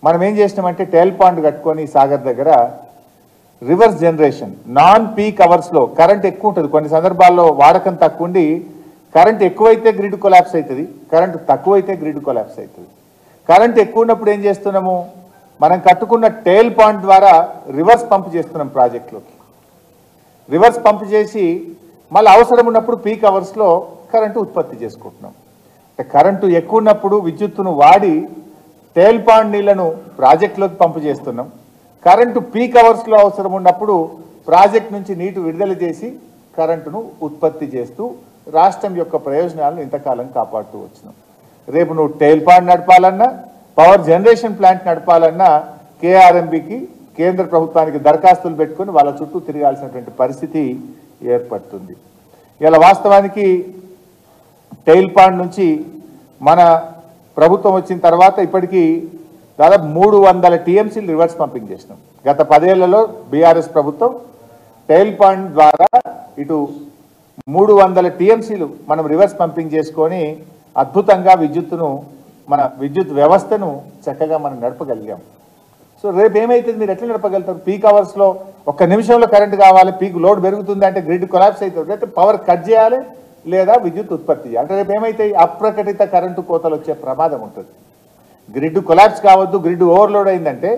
మనం ఏం చేసినామంటే టేల్ పాండ్ కట్టుకొని సాగర్ దగ్గర రివర్స్ జనరేషన్ నాన్ పీక్ అవర్స్లో కరెంట్ ఎక్కువ ఉంటుంది. కొన్ని సందర్భాల్లో వాడకం తక్కువ ఉండి కరెంట్ ఎక్కువైతే గ్రిడ్ కొలాప్స్ అవుతుంది, కరెంట్ తక్కువైతే గ్రిడ్ కొలాప్స్ అవుతుంది. కరెంట్ ఎక్కువ ఉన్నప్పుడు ఏం చేస్తున్నాము? మనం కట్టుకున్న టేల్ పాండ్ ద్వారా రివర్స్ పంప్ చేస్తున్నాం ప్రాజెక్టులోకి. రివర్స్ పంప్ చేసి మళ్ళీ అవసరం ఉన్నప్పుడు పీక్ అవర్స్లో కరెంటు ఉత్పత్తి చేసుకుంటున్నాం. కరెంటు ఎక్కువ ఉన్నప్పుడు విద్యుత్తును వాడి టేల్ పాండ్ నీళ్లను ప్రాజెక్టులోకి పంపు చేస్తున్నాం. కరెంటు పీక్ అవర్స్లో అవసరం ఉన్నప్పుడు ప్రాజెక్ట్ నుంచి నీటి విడుదల చేసి కరెంటును ఉత్పత్తి చేస్తూ రాష్ట్రం యొక్క ప్రయోజనాలను ఇంతకాలం కాపాడుతూ వచ్చినాం. రేపు నువ్వు టేల్ పాండ్ నడపాలన్నా, పవర్ జనరేషన్ ప్లాంట్ నడపాలన్నా కేఆర్ఎంబీకి, కేంద్ర ప్రభుత్వానికి దరఖాస్తులు పెట్టుకుని వాళ్ళ చుట్టూ తిరగాల్సినటువంటి పరిస్థితి ఏర్పడుతుంది. ఇలా వాస్తవానికి టెయిల్ పాండ్ నుంచి మన ప్రభుత్వం వచ్చిన తర్వాత ఇప్పటికీ దాదాపు 300 టీఎంసీలు రివర్స్ పంపింగ్ చేసినాం. గత 10 ఏళ్లలో బీఆర్ఎస్ ప్రభుత్వం టెయిల్ పాండ్ ద్వారా ఇటు 300 టీఎంసీలు మనం రివర్స్ పంపింగ్ చేసుకొని అద్భుతంగా మన విద్యుత్ వ్యవస్థను చక్కగా మనం నడపగలిగాం. సో రేపు ఏమైతుంది? మీరు ఎట్లా నడపగలుగుతారు? పీక్ అవర్స్లో 1 నిమిషంలో కరెంట్ కావాలి, పీక్ లోడ్ పెరుగుతుంది అంటే గ్రిడ్ కొలాప్స్ అవుతుంది. అయితే పవర్ కట్ చేయాలి లేదా విద్యుత్ ఉత్పత్తి చేయాలి. అంటే రేపు ఏమైతాయి? అప్రకటిత కరెంటు కోతలు వచ్చే ప్రమాదం ఉంటుంది. గ్రిడ్ కొలాప్స్ కావద్దు, గ్రిడ్ ఓవర్లోడ్ అయిందంటే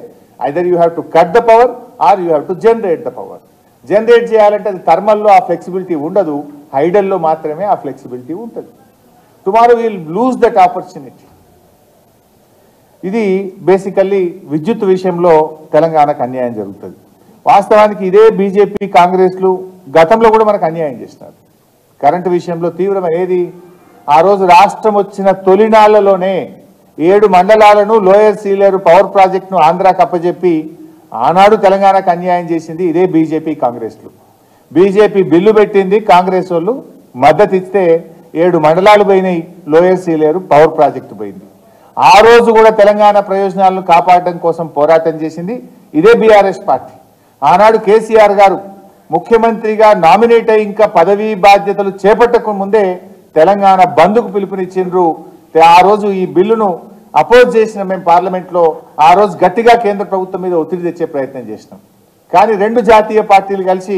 either you have to cut the power or you have to generate the power. Generate చేయాలంటే అది థర్మల్లో ఆ ఫ్లెక్సిబిలిటీ ఉండదు, హైడల్లో మాత్రమే ఆ ఫ్లెక్సిబిలిటీ ఉంటుంది. Tomorrow will lose that opportunity. ఇది బేసికల్లీ విద్యుత్ విషయంలో తెలంగాణకు అన్యాయం జరుగుతుంది. వాస్తవానికి ఇదే బీజేపీ కాంగ్రెస్లు గతంలో కూడా మనకు అన్యాయం చేసినారు కరెంటు విషయంలో. తీవ్రమైనది ఆ రోజు రాష్ట్రం వచ్చిన తొలినాళ్లలోనే 7 మండలాలను లోయర్ సీలేరు పవర్ ప్రాజెక్టును ఆంధ్రాకు అప్పచెప్పి ఆనాడు తెలంగాణకు అన్యాయం చేసింది ఇదే బీజేపీ కాంగ్రెస్లు. బీజేపీ బిల్లు పెట్టింది, కాంగ్రెస్ వాళ్ళు మద్దతు ఇస్తే 7 మండలాలు పోయినాయి, లోయర్ సీలేరు పవర్ ప్రాజెక్టు పోయింది. ఆ రోజు కూడా తెలంగాణ ప్రయోజనాలను కాపాడడం కోసం పోరాటం చేసింది ఇదే బీఆర్ఎస్ పార్టీ. ఆనాడు కేసీఆర్ గారు ముఖ్యమంత్రిగా నామినేట్ అయి ఇంకా పదవీ బాధ్యతలు చేపట్టక ముందే తెలంగాణ బంద్కు పిలుపునిచ్చిండ్రు. ఆ రోజు ఈ బిల్లును అపోజ్ చేసిన మేము పార్లమెంట్లో ఆ రోజు గట్టిగా కేంద్ర ప్రభుత్వం మీద ఒత్తిడి తెచ్చే ప్రయత్నం చేసినాం. కానీ 2 జాతీయ పార్టీలు కలిసి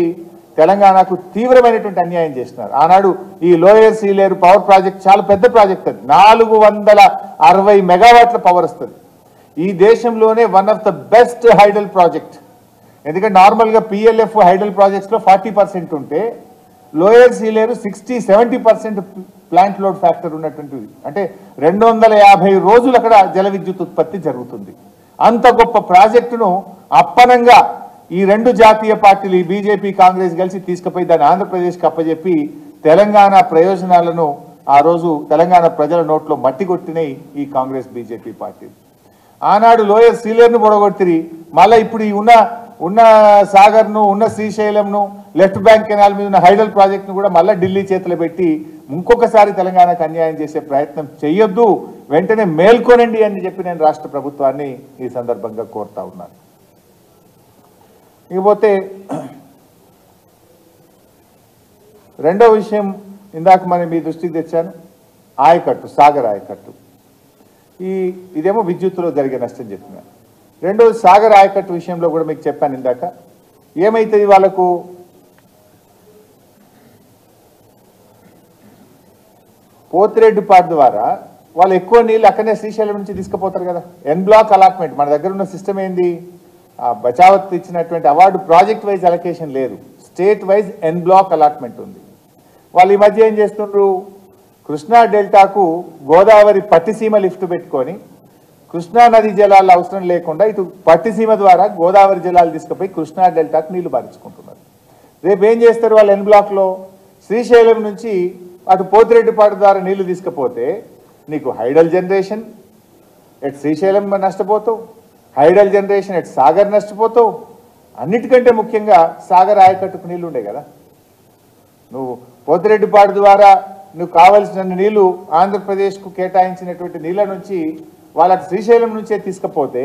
తెలంగాణకు తీవ్రమైనటువంటి అన్యాయం చేస్తున్నారు. ఆనాడు ఈ లోయర్ సీలేరు పవర్ ప్రాజెక్ట్ చాలా పెద్ద ప్రాజెక్ట్, అది 460 మెగావాట్ల పవర్ వస్తుంది. ఈ దేశంలోనే one of the best hydel project. ఎందుకంటే నార్మల్గా పిఎల్ఎఫ్ హైడల్ ప్రాజెక్ట్స్లో 40% ఉంటే lower Sileru 60-70% plant load factor ఉన్నటువంటిది. అంటే 250 రోజులు అక్కడ జల విద్యుత్ ఉత్పత్తి జరుగుతుంది. అంత గొప్ప ప్రాజెక్టును అప్పనంగా ఈ రెండు జాతీయ పార్టీలు బీజేపీ కాంగ్రెస్ కలిసి తీసుకుపోయి దాన్ని ఆంధ్రప్రదేశ్కి అప్పచెప్పి తెలంగాణ ప్రయోజనాలను ఆ రోజు తెలంగాణ ప్రజల నోట్లో మట్టి కొట్టినాయి ఈ కాంగ్రెస్ బీజేపీ పార్టీ. ఆనాడు లోయర్ సీలేరును పొడగొట్టిరి, మళ్ళీ ఇప్పుడు ఈ ఉన్న సాగర్ను, ఉన్న శ్రీశైలంను, లెఫ్ట్ బ్యాంక్ కెనాల్ మీద ఉన్న హైడల్ ప్రాజెక్టును కూడా మళ్ళీ ఢిల్లీ చేతిలో పెట్టి ఇంకొకసారి తెలంగాణకు అన్యాయం చేసే ప్రయత్నం చేయొద్దు, వెంటనే మేల్కొనండి అని చెప్పి నేను రాష్ట్ర ప్రభుత్వాన్ని ఈ సందర్భంగా కోరుతా ఉన్నాను. ఇకపోతే రెండో విషయం ఇందాక మనం మీ దృష్టికి తెచ్చాను, ఆయకట్టు, సాగర్ ఆయకట్టు. ఇదేమో విద్యుత్తులో జరిగే నష్టం చెప్పినాను. రెండోది సాగర్ ఆయకట్టు విషయంలో కూడా మీకు చెప్పాను ఇందాక. ఏమైతుంది వాళ్ళకు, పోతిరెడ్డిపాడు ద్వారా వాళ్ళు ఎక్కువ నీళ్ళు అక్కడనే శ్రీశైలం నుంచి తీసుకుపోతారు కదా. ఎన్ బ్లాక్ అలాట్మెంట్ మన దగ్గర ఉన్న సిస్టమ్ ఏంది, బచావత్ ఇచ్చినటువంటి అవార్డు ప్రాజెక్ట్ వైజ్ అలొకేషన్ లేదు, స్టేట్ వైజ్ ఎన్ బ్లాక్ అలాట్మెంట్ ఉంది. వాళ్ళు ఈ మధ్య ఏం చేస్తుండ్రు, కృష్ణా డెల్టాకు గోదావరి పట్టిసీమ లిఫ్ట్ పెట్టుకొని కృష్ణా నది జలాలు అవసరం లేకుండా ఇటు పట్టిసీమ ద్వారా గోదావరి జలాలు తీసుకుపోయి కృష్ణా డెల్టాకు నీళ్లు పారించుకుంటున్నారు. రేపు ఏం చేస్తారు వాళ్ళు ఎన్ బ్లాక్లో, శ్రీశైలం నుంచి అటు పోతిరెడ్డిపాడు ద్వారా నీళ్లు తీసుకుపోతే నీకు హైడల్ జనరేషన్ ఎట్ శ్రీశైలం నష్టపోతావు, హైడల్ జనరేషన్ ఎట్ సాగర్ నష్టపోతావు. అన్నిటికంటే ముఖ్యంగా సాగర్ ఆయకట్టుకు నీళ్లు ఉండే కదా. నువ్వు పోతిరెడ్డిపాడు ద్వారా నువ్వు కావలసిన నీళ్లు ఆంధ్రప్రదేశ్కు కేటాయించినటువంటి నీళ్ల నుంచి వాళ్ళ శ్రీశైలం నుంచే తీసుకపోతే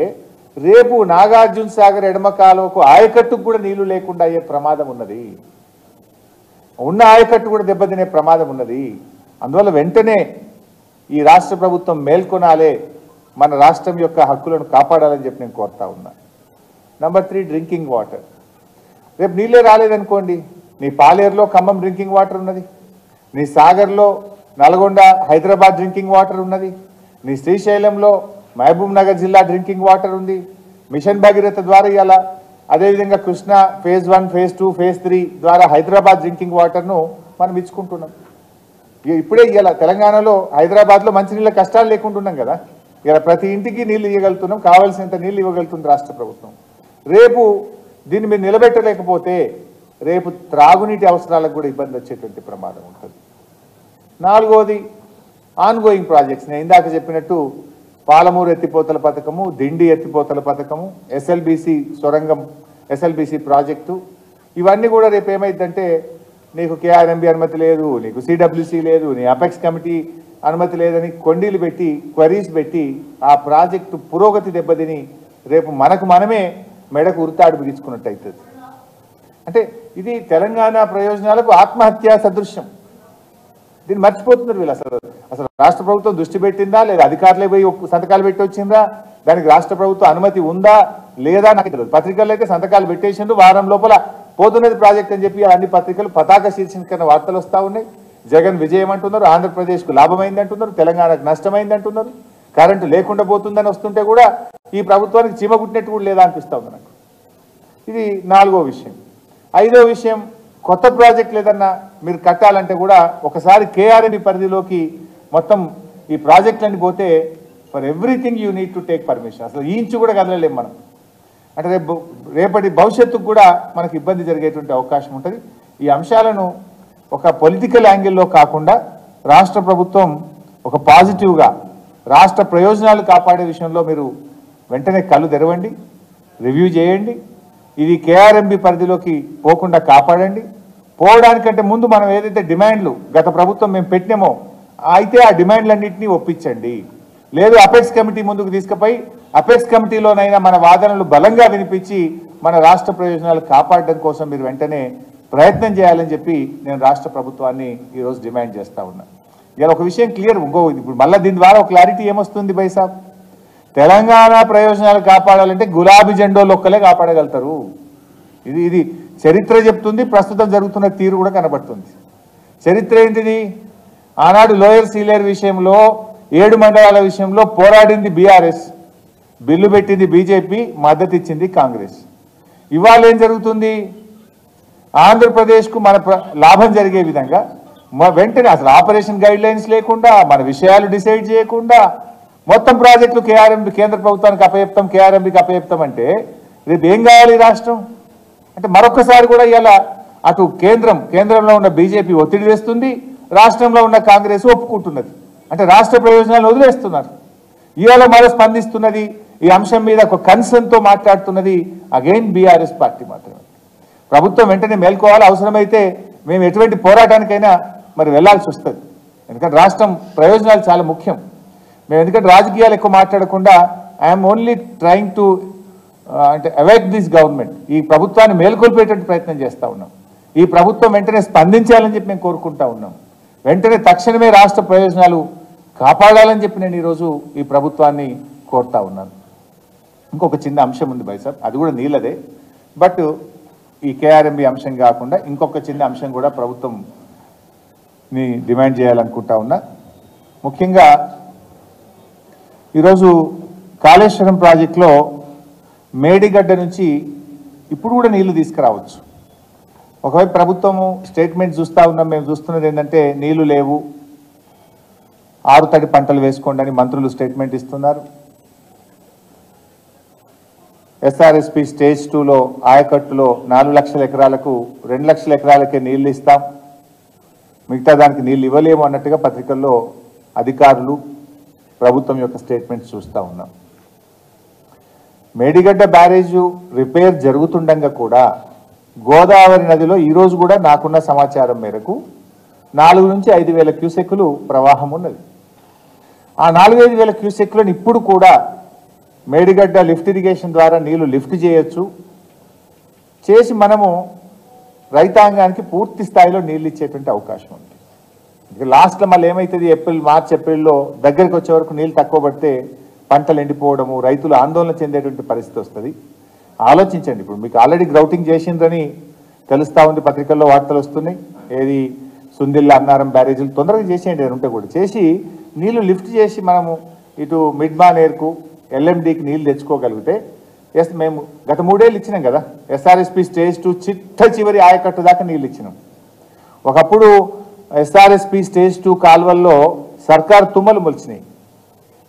రేపు నాగార్జున సాగర్ ఎడమ కాలువకు ఆయకట్టుకు కూడా నీళ్లు లేకుండా అయ్యే ప్రమాదం ఉన్నది, ఉన్న ఆయకట్టు కూడా దెబ్బతినే ప్రమాదం ఉన్నది. అందువల్ల వెంటనే ఈ రాష్ట్ర ప్రభుత్వం మేల్కొనాలే, మన రాష్ట్రం యొక్క హక్కులను కాపాడాలని చెప్పి నేను కోరుతా ఉన్నా. Number 3, drinking water. రేపు నీళ్ళే రాలేదనుకోండి, నీ పాలేరులో ఖమ్మం డ్రింకింగ్ వాటర్ ఉన్నది, నీ సాగర్లో నల్గొండ హైదరాబాద్ డ్రింకింగ్ వాటర్ ఉన్నది, నీ శ్రీశైలంలో మహబూబ్ నగర్ జిల్లా డ్రింకింగ్ వాటర్ ఉంది. మిషన్ భగీరథ ద్వారా ఇవాళ అదేవిధంగా కృష్ణా ఫేజ్ 1, ఫేజ్ 2, ఫేజ్ 3 ద్వారా హైదరాబాద్ డ్రింకింగ్ వాటర్ను మనం ఇచ్చుకుంటున్నాం. ఇప్పుడే ఇలా తెలంగాణలో హైదరాబాద్లో మంచినీళ్ళ కష్టాలు లేకుంటున్నాం కదా. ఇలా ప్రతి ఇంటికి నీళ్ళు ఇవ్వగలుగుతున్నాం, కావాల్సినంత నీళ్ళు ఇవ్వగలుగుతుంది రాష్ట్ర ప్రభుత్వం. రేపు దీన్ని మీరు నిలబెట్టలేకపోతే రేపు త్రాగునీటి అవసరాలకు కూడా ఇబ్బంది వచ్చేటువంటి ప్రమాదం ఉంటుంది. నాలుగోది ఆన్గోయింగ్ ప్రాజెక్ట్స్. నేను ఇందాక చెప్పినట్టు పాలమూరు ఎత్తిపోతల పథకము, దిండి ఎత్తిపోతల పథకము, ఎస్ఎల్బీసీ సొరంగం, ఎస్ఎల్బీసీ ప్రాజెక్టు, ఇవన్నీ కూడా రేపు ఏమైందంటే నీకు కేఆర్ఎంబి అనుమతి లేదు, నీకు సిడబ్ల్యూసీ లేదు, నీ అపెక్స్ కమిటీ అనుమతి లేదని కొండీలు పెట్టి క్వరీస్ పెట్టి ఆ ప్రాజెక్టు పురోగతి దెబ్బతిని రేపు మనకు మనమే మెడకు ఉరితాడు బిగించుకున్నట్టు అవుతుంది. అంటే ఇది తెలంగాణ ప్రయోజనాలకు ఆత్మహత్యా సదృశ్యం. దీన్ని మర్చిపోతున్నారు వీళ్ళు. అసలు రాష్ట్ర ప్రభుత్వం దృష్టి పెట్టిందా లేదా, అధికారులే పోయి సంతకాలు పెట్టి వచ్చిందా, దానికి రాష్ట్ర ప్రభుత్వ అనుమతి ఉందా లేదా నాకు తెలియదు. పత్రికల్లో అయితే సంతకాలు పెట్టేసిండు, వారం లోపల పోతున్నది ప్రాజెక్ట్ అని చెప్పి అన్ని పత్రికలు పతాక శీర్షికన వార్తలు వస్తూ ఉన్నాయి. జగన్ విజయం అంటున్నారు, ఆంధ్రప్రదేశ్కు లాభమైంది అంటున్నారు, తెలంగాణకు నష్టమైంది అంటున్నారు, కరెంటు లేకుండా పోతుందని వస్తుంటే కూడా ఈ ప్రభుత్వానికి చీమగుట్టినట్టు కూడా లేదా అనిపిస్తూ ఉంది నాకు. ఇది నాలుగో విషయం. ఐదో విషయం, కొత్త ప్రాజెక్టులు ఏదన్నా మీరు కట్టాలంటే కూడా ఒకసారి కేఆర్ఎంబి పరిధిలోకి మొత్తం ఈ ప్రాజెక్టులన్నీ పోతే for everything you need to take permission. అసలు ఈ ఇంచు కూడా కదలలేం మనం. అంటే రేపటి భవిష్యత్తుకు కూడా మనకు ఇబ్బంది జరిగేటువంటి అవకాశం ఉంటుంది. ఈ అంశాలను ఒక పొలిటికల్ యాంగిల్లో కాకుండా రాష్ట్ర ప్రభుత్వం ఒక పాజిటివ్గా రాష్ట్ర ప్రయోజనాలు కాపాడే విషయంలో మీరు వెంటనే కళ్ళు తెరవండి, రివ్యూ చేయండి. ఇది కేఆర్ఎంబి పరిధిలోకి పోకుండా కాపాడండి. పోవడానికంటే ముందు మనం ఏదైతే డిమాండ్లు గత ప్రభుత్వం మేము పెట్టినామో అయితే ఆ డిమాండ్లన్నింటినీ ఒప్పించండి. లేదు అపెక్స్ కమిటీ ముందుకు తీసుకుపోయి అపెక్స్ కమిటీలోనైనా మన వాదనలు బలంగా వినిపించి మన రాష్ట్ర ప్రయోజనాలు కాపాడడం కోసం మీరు వెంటనే ప్రయత్నం చేయాలని చెప్పి నేను రాష్ట్ర ప్రభుత్వాన్ని ఈరోజు డిమాండ్ చేస్తా ఉన్నా. ఇలా ఒక విషయం క్లియర్, ఇప్పుడు మళ్ళీ దీని ద్వారా ఒక క్లారిటీ ఏమొస్తుంది బైసాబ్, తెలంగాణ ప్రయోజనాలు కాపాడాలంటే గులాబీ జెండోలు ఒక్కలే కాపాడగలుగుతారు. ఇది చరిత్ర చెప్తుంది, ప్రస్తుతం జరుగుతున్న తీరు కూడా కనబడుతుంది. చరిత్ర ఏంటిది, ఆనాడు లోయర్ సీలేరు విషయంలో 7 మండలాల విషయంలో పోరాడింది బీఆర్ఎస్, బిల్లు పెట్టింది బీజేపీ, మద్దతు ఇచ్చింది కాంగ్రెస్. ఇవాళ ఏం జరుగుతుంది, ఆంధ్రప్రదేశ్కు మన లాభం జరిగే విధంగా వెంటనే అసలు ఆపరేషన్ గైడ్ లైన్స్ లేకుండా మన విషయాలు డిసైడ్ చేయకుండా మొత్తం ప్రాజెక్టులు కేంద్ర ప్రభుత్వానికి అప్పచెప్తాం, కేఆర్ఎంబికి అప్పచెప్తాం అంటే రేపు ఏం కావాలి రాష్ట్రం? అంటే మరొకసారి కూడా ఇలా అటు కేంద్రంలో ఉన్న బీజేపీ ఒత్తిడి వేస్తుంది, రాష్ట్రంలో ఉన్న కాంగ్రెస్ ఒప్పుకుంటున్నది. అంటే రాష్ట్ర ప్రయోజనాలను వదిలేస్తున్నారు. ఇవాళ మరో స్పందిస్తున్నది ఈ అంశం మీద ఒక కన్సర్న్తో మాట్లాడుతున్నది అగైన్ బీఆర్ఎస్ పార్టీ మాత్రమే. ప్రభుత్వం వెంటనే మేల్కోవాలి, అవసరమైతే మేము ఎటువంటి పోరాటానికైనా మరి వెళ్లాల్సి వస్తుంది. ఎందుకంటే రాష్ట్రం ప్రయోజనాలు చాలా ముఖ్యం. మేము ఎందుకంటే రాజకీయాలు ఎక్కువ మాట్లాడకుండా ఐఎమ్ ఓన్లీ ట్రయింగ్ టు అంటే అవేక్ దిస్ గవర్నమెంట్, ఈ ప్రభుత్వాన్ని మేల్కొల్పేటట్టు ప్రయత్నం చేస్తూ ఉన్నాం. ఈ ప్రభుత్వం వెంటనే స్పందించాలని చెప్పి మేము కోరుకుంటా ఉన్నాం. వెంటనే తక్షణమే రాష్ట్ర ప్రయోజనాలు కాపాడాలని చెప్పి నేను ఈరోజు ఈ ప్రభుత్వాన్ని కోరుతా ఉన్నాను. ఇంకొక చిన్న అంశం ఉంది బైసాబ్, అది కూడా నీళ్ళదే. బట్ ఈ కేఆర్ఎంబి అంశం కాకుండా ఇంకొక చిన్న అంశం కూడా ప్రభుత్వంని డిమాండ్ చేయాలనుకుంటా ఉన్నా. ముఖ్యంగా ఈరోజు కాళేశ్వరం ప్రాజెక్టులో మేడిగడ్డ నుంచి ఇప్పుడు కూడా నీళ్లు తీసుకురావచ్చు. ఒకవైపు ప్రభుత్వము స్టేట్మెంట్ చూస్తూ ఉన్నాం, మేము చూస్తున్నది ఏంటంటే నీళ్లు లేవు, ఆరుతడి పంటలు వేసుకోండి అని మంత్రులు స్టేట్మెంట్ ఇస్తున్నారు. ఎస్ఆర్ఎస్పి స్టేజ్ 2లో ఆయకట్టులో 4 లక్షల ఎకరాలకు 2 లక్షల ఎకరాలకే నీళ్లు ఇస్తాం, మిగతా దానికి నీళ్ళు ఇవ్వలేము అన్నట్టుగా పత్రికల్లో అధికారులు ప్రభుత్వం యొక్క స్టేట్మెంట్స్ చూస్తూ ఉన్నాం. మేడిగడ్డ బ్యారేజు రిపేర్ జరుగుతుండగా కూడా గోదావరి నదిలో ఈరోజు కూడా నాకున్న సమాచారం మేరకు 4 నుంచి 5 వేల క్యూసెక్కులు ప్రవాహం ఉన్నది. ఆ 4-5 వేల క్యూసెక్కులను ఇప్పుడు కూడా మేడిగడ్డ లిఫ్ట్ ఇరిగేషన్ ద్వారా నీళ్లు లిఫ్ట్ చేయొచ్చు, చేసి మనము రైతాంగానికి పూర్తి స్థాయిలో నీళ్ళు ఇచ్చేటువంటి అవకాశం ఉంది. లాస్ట్లో మళ్ళీ ఏమవుతుంది, మార్చ్ ఏప్రిల్లో దగ్గరికి వచ్చే వరకు నీళ్ళు తక్కువ పడితే పంటలు ఎండిపోవడము, రైతులు ఆందోళన చెందేటువంటి పరిస్థితి వస్తుంది. ఆలోచించండి. ఇప్పుడు మీకు ఆల్రెడీ గ్రౌటింగ్ చేసిండ్రని తెలుస్తూ ఉంది, పత్రికల్లో వార్తలు వస్తున్నాయి. ఏది సుందిల్ల అన్నారం బ్యారేజీలు తొందరగా చేసేయండి, ఉంటే కూడా చేసి నీళ్లు లిఫ్ట్ చేసి మనము ఇటు మిడ్మానేర్కు ఎల్ఎండికి నీళ్లు తెచ్చుకోగలిగితే మేము గత 3 ఏళ్ళు ఇచ్చినాం కదా. ఎస్ఆర్ఎస్పి స్టేజ్ 2 చివరి ఆయకట్టు దాకా నీళ్ళు ఇచ్చినాం. ఒకప్పుడు ఎస్ఆర్ఎస్పి స్టేజ్ 2 కాలువల్లో సర్కారు తుమ్మలు మొలిచినాయి,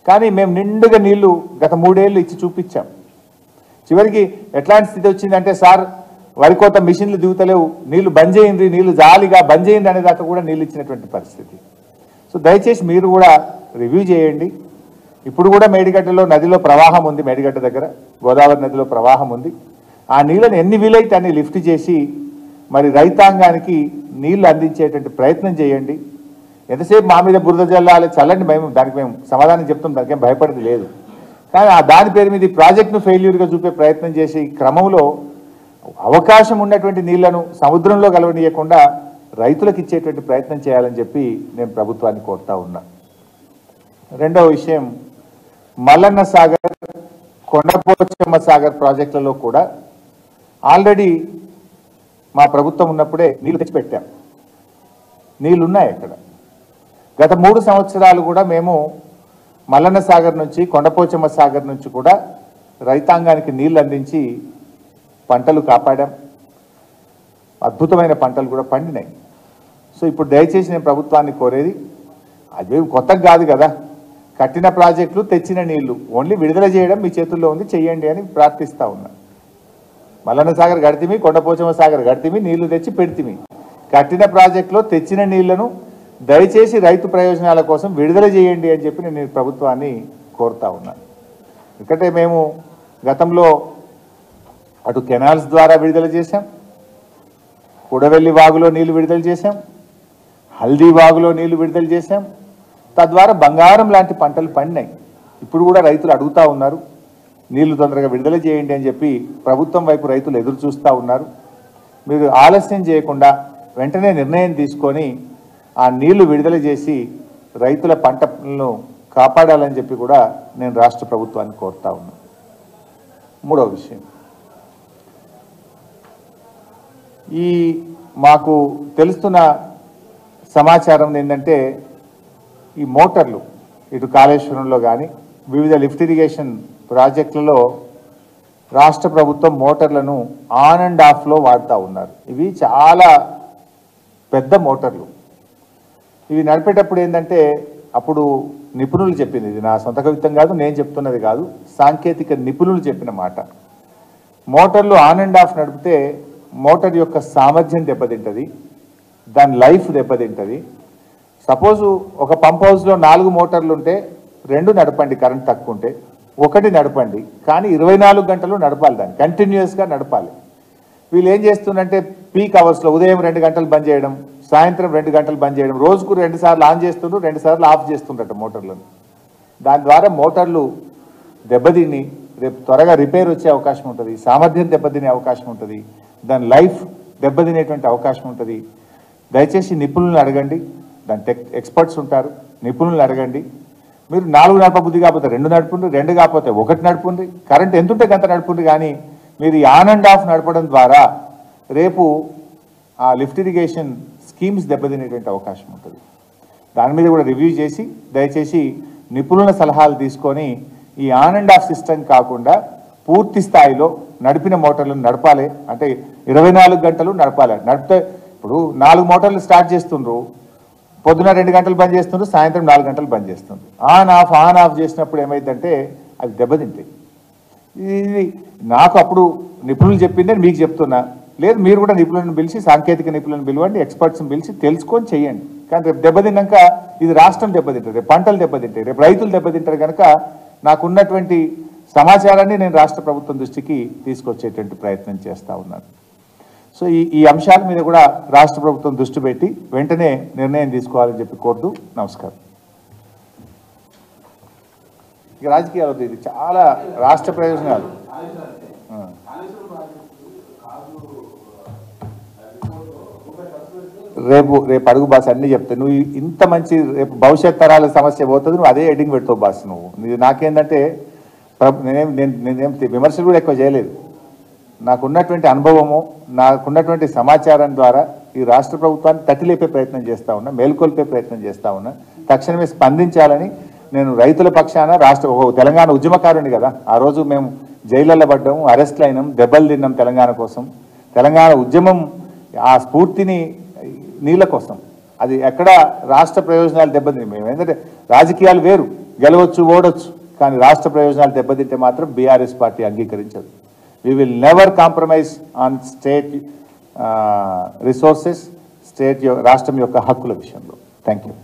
కానీ మేము నిండుగా నీళ్లు గత 3 ఏళ్ళు ఇచ్చి చూపించాం. చివరికి ఎట్లాంటి స్థితి వచ్చిందంటే, సార్ వరికోత మిషన్లు దిగుతలేవు, నీళ్లు బంద్ చేయండి, నీళ్లు జాలిగా బంద్ చేయండి అనేదాకా కూడా నీళ్ళు ఇచ్చినటువంటి పరిస్థితి. సో దయచేసి మీరు కూడా రివ్యూ చేయండి. ఇప్పుడు కూడా మేడిగడ్డలో నదిలో ప్రవాహం ఉంది, మేడిగడ్డ దగ్గర గోదావరి నదిలో ప్రవాహం ఉంది. ఆ నీళ్ళని ఎన్ని వీలైతే అన్ని లిఫ్ట్ చేసి మరి రైతాంగానికి నీళ్లు అందించేటువంటి ప్రయత్నం చేయండి. ఎంతసేపు మా మీద బురద జల్లాలి చల్లండి, దానికి మేము సమాధానం చెప్తాం, దానికి ఏం భయపడేది లేదు. కానీ దాని పేరు మీద ఈ ప్రాజెక్టును ఫెయిల్యూర్గా చూపే ప్రయత్నం చేసి క్రమంలో అవకాశం ఉన్నటువంటి నీళ్లను సముద్రంలో కలవనీయకుండా రైతులకు ఇచ్చేటువంటి ప్రయత్నం చేయాలని చెప్పి నేను ప్రభుత్వాన్ని కోరుతా ఉన్నా. రెండవ విషయం, మల్లన్న సాగర్, కొండపోచమ్మ సాగర్ ప్రాజెక్టులలో కూడా ఆల్రెడీ మా ప్రభుత్వం ఉన్నప్పుడే నీళ్లు తెచ్చిపెట్టాం, నీళ్లున్నాయి అక్కడ. గత 3 సంవత్సరాలు కూడా మేము మల్లన్న సాగర్ నుంచి కొండపోచమ్మ సాగర్ నుంచి కూడా రైతాంగానికి నీళ్లు అందించి పంటలు కాపాడాం. అద్భుతమైన పంటలు కూడా పండినాయి. సో ఇప్పుడు దయచేసి నేను ప్రభుత్వాన్ని కోరేది, అదేం కొత్తగా కాదు కదా, కట్టిన ప్రాజెక్టులు తెచ్చిన నీళ్లు ఓన్లీ విడుదల చేయడం మీ చేతుల్లో ఉంది, చెయ్యండి అని ప్రార్థిస్తూ ఉన్నా. మల్లన్న సాగర్ గడితిమి, కొండపోచమ్మ సాగర్ గడితిమి, నీళ్లు తెచ్చి పెడితిమి. కట్టిన ప్రాజెక్టులో తెచ్చిన నీళ్లను దయచేసి రైతు ప్రయోజనాల కోసం విడుదల చేయండి అని చెప్పి నేను ప్రభుత్వాన్ని కోరుతా ఉన్నాను. ఎందుకంటే మేము గతంలో అటు కెనాల్స్ ద్వారా విడుదల చేశాం, కుడవెల్లి వాగులో నీళ్లు విడుదల చేశాం, హల్దీ వాగులో నీళ్లు విడుదల చేశాం. తద్వారా బంగారం లాంటి పంటలు పండినాయి. ఇప్పుడు కూడా రైతులు అడుగుతూ ఉన్నారు, నీళ్లు తొందరగా విడుదల చేయండి అని చెప్పి ప్రభుత్వం వైపు రైతులు ఎదురు చూస్తూ ఉన్నారు. మీరు ఆలస్యం చేయకుండా వెంటనే నిర్ణయం తీసుకొని ఆ నీళ్లు విడుదల చేసి రైతుల పంటలను కాపాడాలని చెప్పి కూడా నేను రాష్ట్ర ప్రభుత్వాన్ని కోరుతా ఉన్నాను. మూడవ విషయం, ఈ మాకు తెలుస్తున్న సమాచారం ఏంటంటే, ఈ మోటార్లు ఇటు కాళేశ్వరంలో కానీ వివిధ లిఫ్ట్ ఇరిగేషన్ ప్రాజెక్టులలో రాష్ట్ర ప్రభుత్వం మోటార్లను ఆన్ అండ్ ఆఫ్లో వాడుతూ ఉన్నారు. ఇవి చాలా పెద్ద మోటార్లు. ఇవి నడిపేటప్పుడు ఏంటంటే, అప్పుడు నిపుణులు చెప్పింది, ఇది నా సొంత కవిత్వం కాదు, నేను చెప్తున్నది కాదు, సాంకేతిక నిపుణులు చెప్పిన మాట. మోటార్లు ఆన్ అండ్ ఆఫ్ నడిపితే మోటార్ యొక్క సామర్థ్యం దెబ్బతింటుంది, దాని లైఫ్ దెబ్బతింటుంది. సపోజు ఒక పంప్ హౌస్లో 4 మోటార్లు ఉంటే 2 నడపండి, కరెంట్ తక్కువ ఉంటే 1 నడపండి, కానీ 24 గంటలు నడపాలి, దాన్ని కంటిన్యూస్గా నడపాలి. వీళ్ళు ఏం చేస్తుందంటే పీక్ అవర్స్లో ఉదయం 2 గంటలు బంద్ చేయడం, సాయంత్రం 2 గంటలు బంద్ చేయడం, రోజుకు 2 సార్లు ఆన్ చేస్తుండ్రు, 2 సార్లు ఆఫ్ చేస్తుండట మోటార్లను. దాని ద్వారా మోటార్లు దెబ్బతిని రేపు త్వరగా రిపేర్ వచ్చే అవకాశం ఉంటుంది, సామర్థ్యం దెబ్బతినే అవకాశం ఉంటుంది, దాని లైఫ్ దెబ్బతినేటువంటి అవకాశం ఉంటుంది. దయచేసి నిపుణులను అడగండి, దాని ఎక్స్పర్ట్స్ ఉంటారు, నిపుణులను అడగండి. మీరు 4 నడపబుద్ధి కాకపోతే 2 నడుపుండ్రి, 2 కాకపోతే 1 నడుపుండ్రి, కరెంట్ ఎంత ఉంటే అంత నడుపుండ్రి. కానీ మీరు ఆన్ అండ్ ఆఫ్ నడపడం ద్వారా రేపు ఆ లిఫ్ట్ ఇరిగేషన్ స్కీమ్స్ దెబ్బతినేటువంటి అవకాశం ఉంటుంది. దాని మీద కూడా రివ్యూ చేసి దయచేసి నిపుణుల సలహాలు తీసుకొని ఈ ఆన్ అండ్ ఆఫ్ సిస్టమ్ కాకుండా పూర్తి స్థాయిలో నడిపిన మోటార్లను నడపాలి. అంటే 24 గంటలు నడపాలి. నడిపితే ఇప్పుడు 4 మోటార్లు స్టార్ట్ చేస్తుండ్రు, పొద్దున 2 గంటలు బంద్ చేస్తుండ్రు, సాయంత్రం 4 గంటలు బంద్ చేస్తుండ్రు. ఆన్ ఆఫ్ చేసినప్పుడు ఏమైందంటే అది దెబ్బతింటాయి. ఇది నాకు అప్పుడు నిపుణులు చెప్పిందే మీకు చెప్తున్నా. లేదు మీరు కూడా నిపుణులను పిలిచి, సాంకేతిక నిపుణులను పిలవండి, ఎక్స్పర్ట్స్ని పిలిచి తెలుసుకొని చేయండి. కానీ రేపు దెబ్బతిన్నాక ఇది రాష్ట్రం దెబ్బతింటారు, రేపు పంటలు దెబ్బతింటాయి, రేపు రైతులు దెబ్బతింటారు. కనుక నాకున్నటువంటి సమాచారాన్ని నేను రాష్ట్ర ప్రభుత్వం దృష్టికి తీసుకొచ్చేటువంటి ప్రయత్నం చేస్తూ ఉన్నాను. సో ఈ అంశాల మీద కూడా రాష్ట్ర ప్రభుత్వం దృష్టి పెట్టి వెంటనే నిర్ణయం తీసుకోవాలని చెప్పి కోరుతూ నమస్కారం. ఇక రాజకీయాలు ఇది చాలా రాష్ట్ర ప్రయోజనాలు. రేపు అడుగు బాస్ అన్నీ చెప్తాను. నువ్వు ఇంత మంచి రేపు భవిష్యత్ తరాల సమస్య పోతుంది, నువ్వు అదే హెడ్డింగ్ పెడతావు బాస్. నువ్వు నాకేంటంటే నేనేం విమర్శలు కూడా ఎక్కువ చేయలేదు. నాకున్నటువంటి అనుభవము, నాకున్నటువంటి సమాచారం ద్వారా ఈ రాష్ట్ర ప్రభుత్వాన్ని తట్టిలేపే ప్రయత్నం చేస్తూ ఉన్నా, మేల్కొల్పే ప్రయత్నం చేస్తూ ఉన్నా. తక్షణమే స్పందించాలని నేను రైతుల పక్షాన తెలంగాణ ఉద్యమకారుని కదా, ఆ రోజు మేము జైళ్ళల్లో పడ్డాము, అరెస్ట్లు అయినాం, దెబ్బలు తిన్నాం తెలంగాణ కోసం. తెలంగాణ ఉద్యమం ఆ స్ఫూర్తిని నీళ్ళ కోసం, అది ఎక్కడ రాష్ట్ర ప్రయోజనాలు దెబ్బతిని మేము ఏంటంటే రాజకీయాలు వేరు, గెలవచ్చు ఓడొచ్చు, కానీ రాష్ట్ర ప్రయోజనాలు దెబ్బతింటే మాత్రం బీఆర్ఎస్ పార్టీ అంగీకరించదు. We will never compromise on state resources, రాష్ట్రం యొక్క హక్కుల విషయంలో. Thank you.